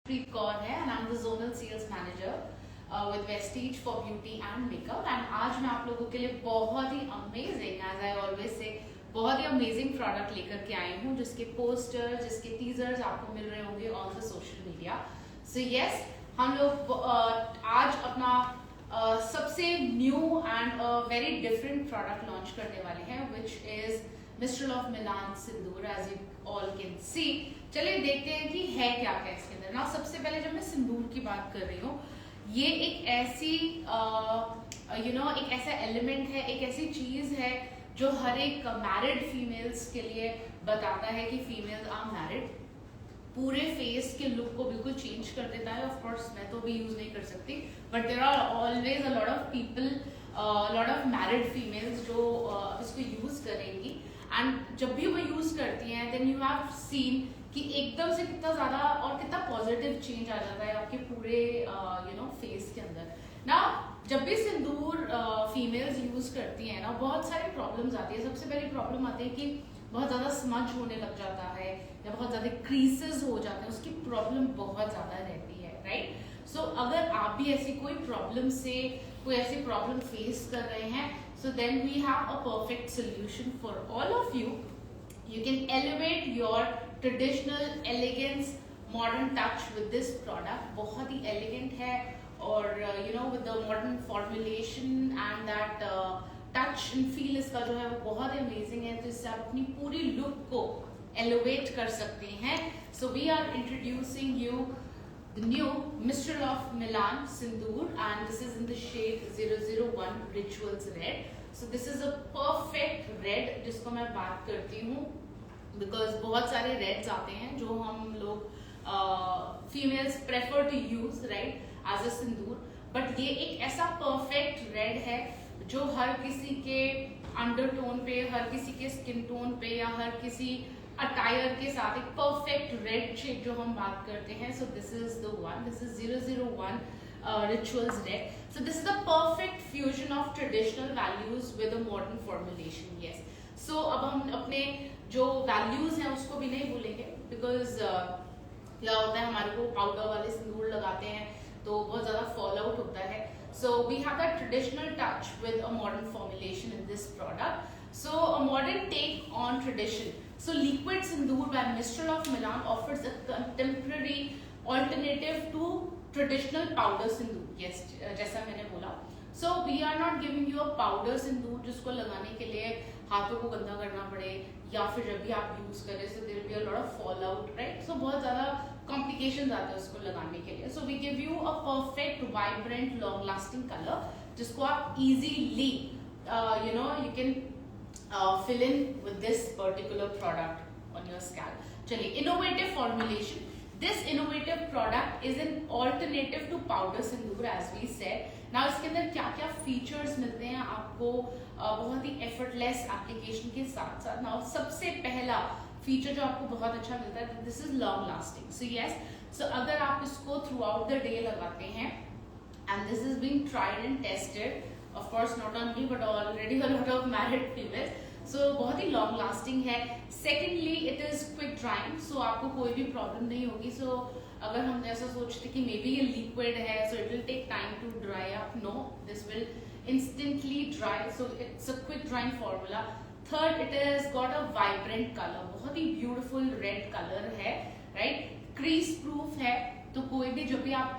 Preet Kaur है and I'm the zonal sales manager with Vestige for beauty and makeup and आज मैं आप लोगों के लिए बहुत ही amazing as I always say बहुत ही amazing product लेकर के आई हूँ जिसके पोस्टर जिसके टीजर्स आपको मिल रहे होंगे on the social media. So yes, हम लोग आज अपना सबसे new and very different product launch करने वाले हैं which is Mistral of Milan Sindoor as you all can see. चलिए देखते हैं कि है क्या क्या इसके अंदर ना. सबसे पहले जब मैं सिंदूर की बात कर रही हूँ, ये एक ऐसी एक ऐसा एलिमेंट है, एक ऐसी चीज है जो हर एक मैरिड फीमेल्स के लिए बताता है कि फीमेल्स आर मैरिड. पूरे फेस के लुक को बिल्कुल चेंज कर देता है. ऑफ कोर्स मैं तो भी यूज नहीं कर सकती, but there are always a lot of people, lot of married females जो इसको यूज करेंगी. एंड जब भी वो यूज करती हैं देन यू हैव सीन कि एकदम से कितना ज्यादा और कितना पॉजिटिव चेंज आ जाता है आपके पूरे फेस के अंदर ना. जब भी सिंदूर फीमेल्स यूज करती हैं ना, बहुत सारी प्रॉब्लम्स आती है. सबसे पहली प्रॉब्लम आती है कि बहुत ज्यादा स्मज होने लग जाता है या बहुत ज्यादा क्रीसेस हो जाते हैं. उसकी प्रॉब्लम बहुत ज्यादा रहती है, राइट. सो अगर आप भी ऐसी कोई प्रॉब्लम से कोई ऐसी प्रॉब्लम फेस कर रहे हैं, so then we have a perfect solution for all of you. You can elevate your traditional elegance, modern touch with this product. बहुत ही elegant है और with the modern formulation and that touch and feel इसका जो है वो बहुत ही amazing है. तो इससे आप अपनी पूरी look को elevate कर सकते हैं. So we are introducing you the new Mistral of Milan Sindoor and this is in the shade 001 Rituals Red. So this is a perfect red जिसको मैं बात करती हूँ because बहुत सारे reds आते हैं जो हम लोग females prefer to use right as a Sindoor, but ये एक ऐसा perfect red है जो हर किसी के undertone पे, हर किसी के skin tone पे या हर किसी अटायर के साथ एक परफेक्ट रेड शेड जो हम बात करते हैं. सो this is the one, this is 001 Rituals Red. So this is the perfect fusion of traditional values with a modern formulation. Yes. So अब हम अपने जो values हैं उसको भी नहीं भूलेंगे because क्या होता है हमारे को पाउडर वाले सिंदूर लगाते हैं तो बहुत ज़्यादा फॉल आउट होता है. So we have that traditional touch with a modern formulation in this product. So a modern take on tradition. So Liquid Sindoor by Mistral of Milan offers a contemporary alternative to traditional powder sindoor. Yes, जैसा मैंने बोला. So we are not giving you a powder sindoor जिसको लगाने के लिए हाथों को गंदा करना पड़े या फिर जब भी आप यूज करें so there will be a lot of fallout, right? So बहुत ज़्यादा complications आते हैं उसको लगाने के लिए. So we give you a perfect, vibrant, long-lasting color जिसको आप easily you can fill in with this particular product on your scalp. चलिए, innovative formulation. This innovative product is an alternative to powder sindoor as we said. Now इसके अंदर क्या क्या features मिलते हैं आपको बहुत ही effortless application के साथ साथ. Now सबसे पहला feature जो आपको बहुत अच्छा मिलता है, this is long lasting. So yes, so अगर आप इसको throughout the day लगाते हैं and this is being tried and tested, of course not on me but already a lot of married females. So बहुत ही long lasting है. Secondly, it is quick drying, so आपको कोई भी problem नहीं होगी. So अगर हम ऐसा सोचते कि maybe ये liquid है, so it will take time to dry up. No, this will instantly dry. So it's a quick drying formula. Third, it has got a vibrant color. बहुत ही beautiful red color है, right? Crease proof है. तो कोई भी जब भी आप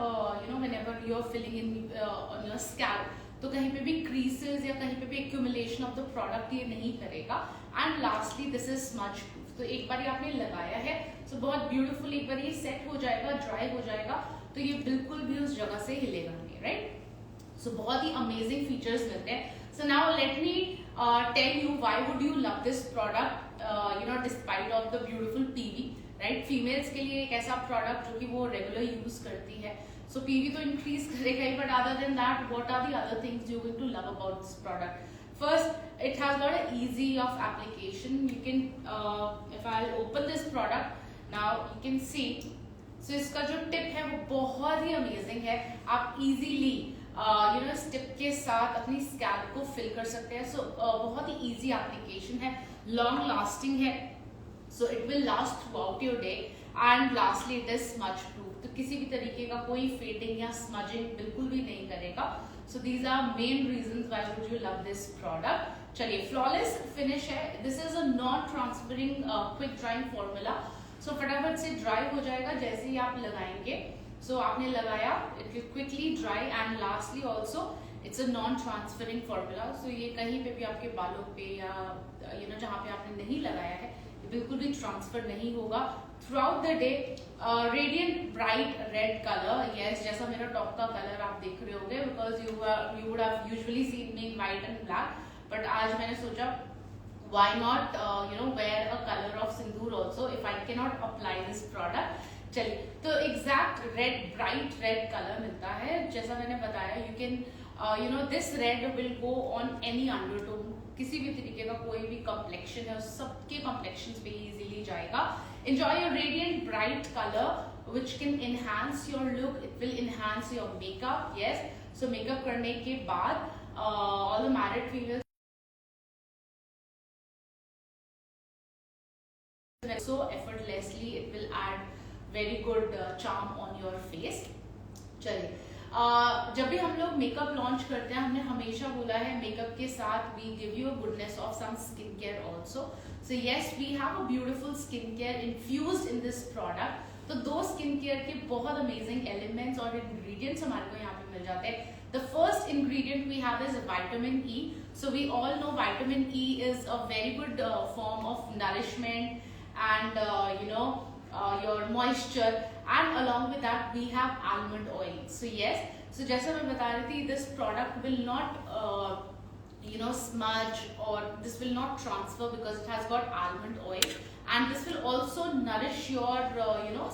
whenever you are filling in on your scalp तो कहीं पे भी creases या कहीं पे भी accumulation of the product ये नहीं करेगा. And lastly, this is smudge proof. तो एक बार आपने लगाया है so बहुत beautiful एक बार ये set हो जाएगा, dry हो जाएगा तो ये बिल्कुल भी उस जगह से हिलेगा नहीं, right? So बहुत ही amazing features मिलते हैं. So now let me tell you why would you love this product despite of the beautiful PV, right? Females के लिए एक ऐसा product जो कि वो regular use करती है. So PV तो increase करेगा ही, but other than that, what are the other things you're going to love about this product? First, it has got an easy of application. You can, if I'll open this product, now you can see. So इसका जो tip है वो बहुत ही amazing है. आप easily इस tip के साथ अपनी scalp को fill कर सकते हैं. So बहुत ही easy application है, long lasting है. So it will last throughout your day. And lastly, it is smudge proof. तो किसी भी तरीके का कोई फेडिंग या स्मजिंग बिल्कुल भी नहीं करेगा. So these are main reasons why would you love this product. चलिए, फ्लॉलेस फिनिश है. This is a non transferring quick drying formula. So फटाफट से ड्राई हो जाएगा जैसे ही आप लगाएंगे. सो आपने लगाया, it will quickly dry. And lastly also it's a non transferring formula. So ये कहीं पे भी आपके बालों पे या जहाँ पे आपने नहीं लगाया है बिल्कुल भी ट्रांसफर नहीं होगा through the day. Radiant bright red colour, yes, जैसा मेरा टॉप का कलर आप देख रहे होंगे, because you would have usually scene me in white and black. But आज मैंने सोचा why not wear a color of sindoor also if I cannot apply this product. चलिए, तो exact red, bright red colour मिलता है. जैसा मैंने बताया, you can this red will go on any undertone. किसी भी तरीके का कोई भी कॉम्प्लेक्शन है सबके कॉम्प्लेक्शन पे इजीली जाएगा. Enjoy your radiant bright colour which can enhance your look. It will enhance your makeup. Yes, so makeup करने के बाद all the married females so effortlessly it will add very good charm on your face. चलिए, जब भी हम लोग makeup launch करते हैं, हमने हमेशा बोला है मेकअप के साथ we give you a goodness of some skin care also. So yes, we have a beautiful skin care infused in this product. तो 2 स्किन केयर के बहुत अमेजिंग एलिमेंट्स और इंग्रेडिएंट्स हमारे को यहाँ पे मिल जाते हैं. The first ingredient we have is vitamin E. So we all know vitamin E is a very good form of nourishment and your moisture, and along with that we have almond oil. So yes, so जैसा मैं बता रही थी, this product will not smudge or this will not transfer because it has got almond oil, and this will also nourish your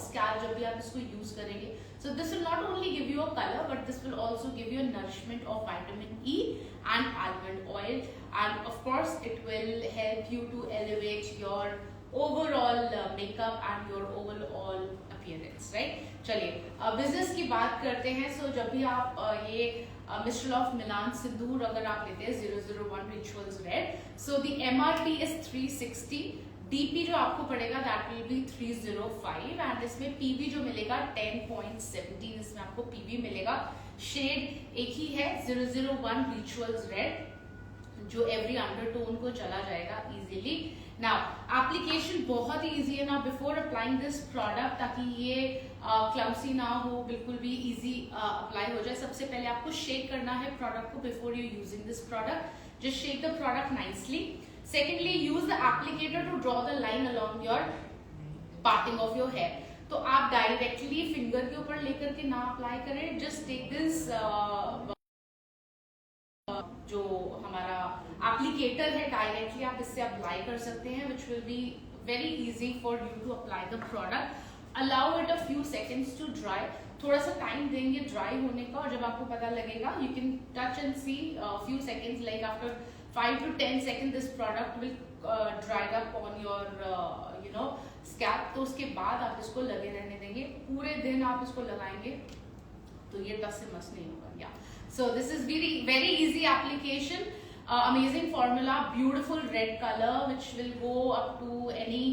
scalp जब भी आप इसको use करेंगे. So this will not only give you a color, but this will also give you a nourishment of vitamin E and almond oil, and of course it will help you to elevate your overall makeup and your overall appearance, right? चलिए, business की बात करते हैं. सो जब भी आप ये mistral of मिलान सिंदूर अगर आप लेते हैं 001 rituals red, so the MRP is 360. DP जो आपको पड़ेगा दैट विल बी 305, एंड इसमें PV जो मिलेगा 10.17. इसमें आपको PV मिलेगा. शेड एक ही है, 001 रिचुअल्स रेड, जो एवरी अंडरटोन को चला जाएगा इजीली. नाउ एप्लीकेशन बहुत ही इजी है. ना बिफोर अप्लाइंग दिस प्रोडक्ट, ताकि ये क्लम्सी ना हो, बिल्कुल भी इजी अप्लाई हो जाए, सबसे पहले आपको शेक करना है प्रोडक्ट को before you using this product. Just shake the product nicely. Secondly, use the applicator to draw the line along your parting of your hair. तो आप डायरेक्टली फिंगर के ऊपर लेकर के ना अप्लाई करें. जस्ट टेक दिस जो हमारा एप्लीकेटर है, डायरेक्टली आप इससे अप्लाई कर सकते हैं, which will be very easy for you to apply the product. Allow it a few seconds to dry. थोड़ा सा टाइम देंगे ड्राई होने का, और जब आपको पता लगेगा, you can touch and see few seconds, like after 5 to 10 seconds this product will dry up on your scalp. तो उसके बाद आप इसको लगे रहने देंगे. पूरे दिन आप इसको लगाएंगे तो ये टस से मस नहीं होगा. या so this is very easy application. Amazing formula, beautiful red color which will go up to any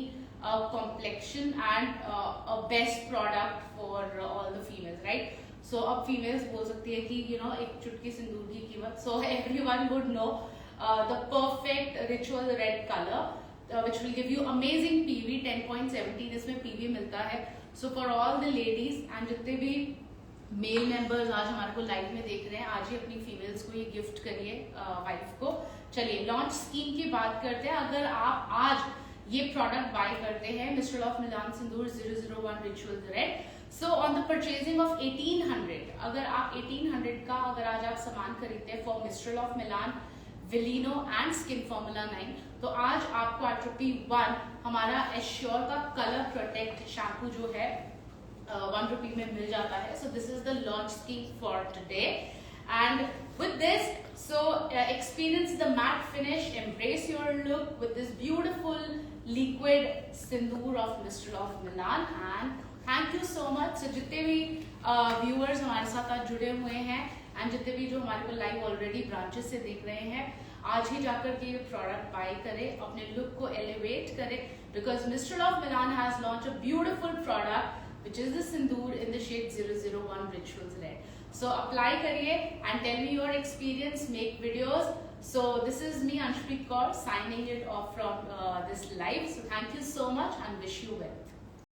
complexion, and a best product for all the females, right? So अब females बोल सकती है कि एक चुटकी सिंदूर की कीमत. So everyone would know the perfect ritual red color which will give you amazing PV. 10.17 इसमें PV मिलता है. So for all the ladies and जितने भी मेल मेंबर्स आज हमारे को लाइव में देख रहे हैं, आज ही अपनी फीमेल्स को ये गिफ्ट करिए, वाइफ को. चलिए, लॉन्च स्कीम की बात करते हैं. अगर आप आज ये प्रोडक्ट बाय करते हैं, mistral of Milan Sindoor 001 ritual red, so on the purchasing of 1800, अगर आप 1800 का अगर आज आप सामान खरीदते हैं फॉर मिस्ट्रल ऑफ मिलान, विलिनो एंड स्किन फॉर्मूला 9, तो आज आपको at ₹1 हमारा एश्योर का कलर प्रोटेक्ट शैम्पू जो है ₹1 में मिल जाता है. So this is the launch scheme for today, and with this so experience the matte finish, embrace your look with this beautiful liquid sindoor of Mistral of Milan. And thank you so much. So जितने भी viewers हमारे साथ आज जुड़े हुए हैं, and जितने भी जो हमारे को लाइव ऑलरेडी ब्रांचेस से देख रहे हैं, आज ही जाकर के ये प्रोडक्ट बाय करें, अपने लुक को एलिवेट करें, because mistral of Milan has launch a beautiful product which is the Sindoor in the shade 001 Rituals Red. So apply kariye and tell me your experience, make videos. So this is me, Anshpreet Kaur, signing it off from this live. So thank you so much and wish you well.